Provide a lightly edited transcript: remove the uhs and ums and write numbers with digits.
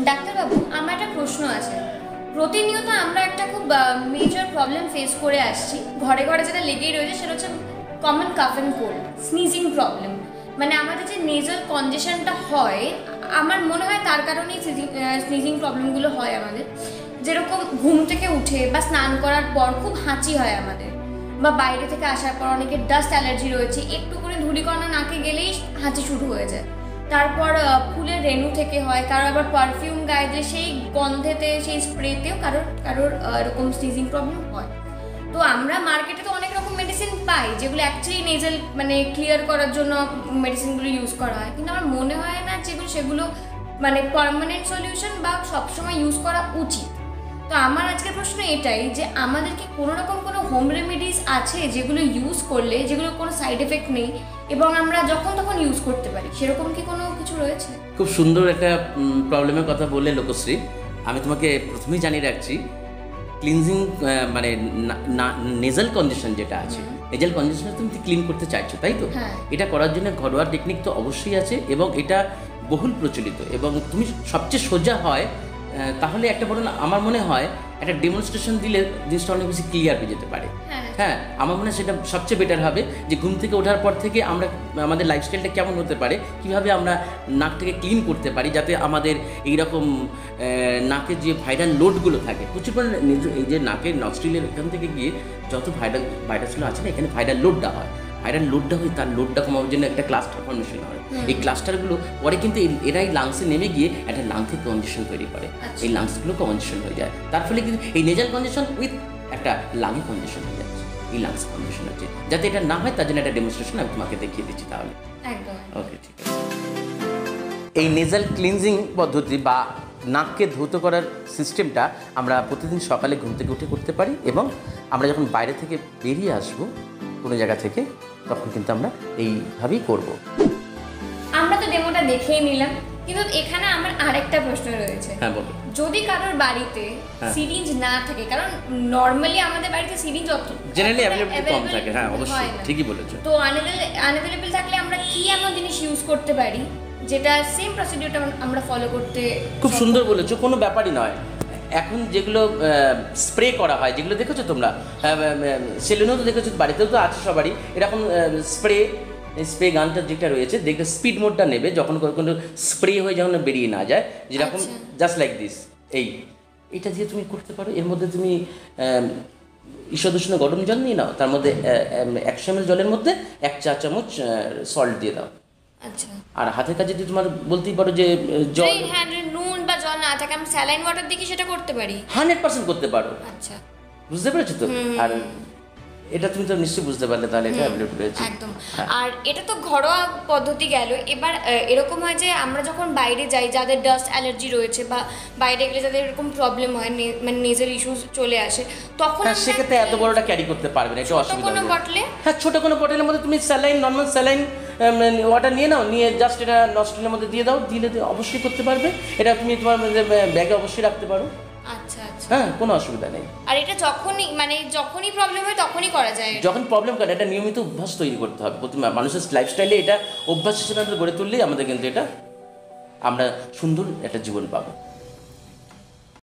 ডাক্তারবাবু, আমার একটা প্রশ্ন আছে। প্রতিনিয়ত আমরা একটা খুব মেজর প্রবলেম ফেস করে আসছি, ঘরে ঘরে যেটা লেগেই রয়েছে, সেটা হচ্ছে common calf and cold, sneezing problem. মানে আমাদের যে নেজাল কনজেশনটা হয়, আমার মনে হয় তার কারণেই স্নিজিং প্রবলেমগুলো হয় আমাদের। যেরকম ঘুম থেকে উঠে বা স্নান করার পর খুব হাঁচি হয় আমাদের, বা বাইরে থেকে আসার পর অনেকের ডাস্ট অ্যালার্জি রয়েছে, একটু করে ধূলিকণা নাকে গেলেই হাঁচি শুরু হয়ে যায়। তারপর ফুলের রেণু থেকে হয়, কারোর আবার পারফিউম গায়ে দিলে সেই গন্ধেতে, সেই স্প্রেতেও কারোর কারোর এরকম স্নিজিং প্রবলেম হয়। তো আমরা মার্কেটে তো অনেক রকম মেডিসিন পাই, যেগুলো অ্যাকচুয়ালি নেজাল মানে ক্লিয়ার করার জন্য মেডিসিনগুলো ইউজ করা হয়, কিন্তু আমার মনে হয় না যেগুলো সেগুলো মানে পার্মানেন্ট সলিউশন বা সবসময় ইউজ করা উচিত। তো আমার আজকের প্রশ্ন এটাই যে আমাদের কি কোনো রকম কোনো হোম রেমেডিস আছে যেগুলো ইউজ করলে, যেগুলো কোনো সাইড এফেক্ট নেই এবং আমরা যখন তখন ইউজ করতে পারি, সেরকম কি কোনো কিছু রয়েছে? খুব সুন্দর একটা প্রবলেমের কথা বললে লোকশ্রী। আমি তোমাকে প্রথমেই জানিয়ে রাখছি, ক্লিনজিং মানে নেজাল কন্ডিশন যেটা আছে, নেজাল কন্ডিশন তুমি ক্লিন করতে চাইছো, তাই তো? এটা করার জন্য ঘরোয়া টেকনিক তো অবশ্যই আছে এবং এটা বহুল প্রচলিত, এবং তুমি সবচেয়ে সোজা হয় তাহলে একটা বড় আমার মনে হয় একটা ডেমনস্ট্রেশন দিলে জিনিসটা অনেক বেশি ক্লিয়ার হয়ে যেতে পারে। হ্যাঁ, আমার মনে হয় সেটা সবচেয়ে বেটার হবে, যে ঘুম থেকে ওঠার পর থেকে আমরা আমাদের লাইফস্টাইলটা কেমন হতে পারে, কীভাবে আমরা নাকটাকে ক্লিন করতে পারি, যাতে আমাদের এইরকম নাকের যে ভাইরাল লোডগুলো থাকে প্রচুর পরিমাণে, এই যে নাকের নস্ট্রিলের এখান থেকে গিয়ে যত ভাইরাসগুলো আছে না, এখানে ভাইরাল লোডটা হয়, ভাইরাল লোডটা হয়ে তার লোডটা কমানোর জন্য একটা ক্লাস্টার ফর্মেশন হয়। এই ক্লাস্টারগুলো পরে কিন্তু এরাই লাংসে নেমে গিয়ে একটা লাংসের কনজেশন তৈরি করে, এই লাংসগুলো কনজেশন হয়ে যায়, তার ফলে কিন্তু এই নেজাল কনজেশন উইথ একটা লাংয়ে কনজেশন হয়ে যাচ্ছে, এই লাংস কনজেশন হচ্ছে। যাতে এটা না হয় তার জন্য একটা ডেমনস্ট্রেশন আমি তোমাকে দেখিয়ে দিচ্ছি তাহলে। ওকে, ঠিক আছে। এই নেজাল ক্লিনজিং পদ্ধতি বা নাককে ধৌত করার সিস্টেমটা আমরা প্রতিদিন সকালে ঘুম থেকে উঠে করতে পারি, এবং আমরা যখন বাইরে থেকে বেরিয়ে আসবো কোনো জায়গা থেকে, তখন কিন্তু আমরা এইভাবেই করব। আমরা তো ডেমোটা দেখেই নিলাম, কিন্তু এখানে আমার আরেকটা প্রশ্ন রয়েছে। হ্যাঁ, বলো। যদি কারোর বাড়িতে সিরিঞ্জ না থাকে, কারণ নরমালি আমাদের বাড়িতে সিরিঞ্জ জেনারেলি অ্যাভেলেবল কম থাকে, হ্যাঁ অবশ্যই ঠিকই বলেছো। তো আনঅ্যাভেলেবল থাকলে আমরা কি এমন জিনিস ইউজ করতে পারি যেটা সেম প্রসিডিউরটা আমরা ফলো করতে? খুব সুন্দর বলেছো, কোনো ব্যাপারই নয়। এখন যেগুলো স্প্রে করা হয়, যেগুলো দেখেছো তোমরা সেলুনেও তো দেখেছো, বাড়িতেও তো আছে সবারই এরকম স্প্রে গানটা যেটা রয়েছে, দেখবে স্পিড মোডটা নেবে যখন কোনো স্প্রে হয়ে যখন বেরিয়ে না যায়, যেরকম জাস্ট লাইক দিস, এইটা দিয়ে তুমি করতে পারো। এর মধ্যে তুমি ঈষদুষ্ণ গরম জল নিয়ে নাও, তার মধ্যে 100 ml জলের মধ্যে 1 চা চামচ সল্ট দিয়ে দাও। আচ্ছা। আর হাতের কাছে যদি তোমার বলতেই পারো যে জল, নুন বা জল না থাকে, আমি স্যালাইন ওয়াটার দিয়ে সেটা করতে পারি? 100% করতে পারো। আচ্ছা, বুঝতে পেরেছো তো? আর এটা তুমি তো নিশ্চয়ই বুঝতে পারলে, তাহলে এটা অ্যাভেলেবল রয়েছে একদম। আর এটা তো ঘরোয়া পদ্ধতি গেল। এবার এরকম হয় যে আমরা যখন বাইরে যাই, যাদের ডাস্ট অ্যালার্জি রয়েছে বা বাইরে গেলে যাদের এরকম প্রবলেম হয়, মানে নেজাল ইস্যুস চলে আসে, তখন সেক্ষেত্রে এত বড়টা ক্যারি করতে পারবে না, এটা অসুবিধা। কোনো বটলে, হ্যাঁ, ছোট কোনো বটলের মধ্যে তুমি স্যালাইন, নর্মাল স্যালাইন ওয়াটার নিয়ে নাও, নিয়ে জাস্ট এটা নস্ট্রিলের মধ্যে দিয়ে দাও, দিলে অবশ্যই করতে পারবে। এটা তুমি তোমার ব্যাগে অবশ্যই রাখতে পারো। আচ্ছা আচ্ছা, হ্যাঁ, কোনো অসুবিধা নেই। আর এটা যখনই প্রবলেম হয় তখনই করা যায়? যখন প্রবলেম করে, এটা নিয়মিত অভ্যাস তৈরি করতে হবে প্রথমে মানুষের লাইফস্টাইলে, এটা অভ্যাস হিসেবে আমরা গড়ে তুললেই আমাদের কিন্তু এটা আমরা সুন্দর একটা জীবন পাবো।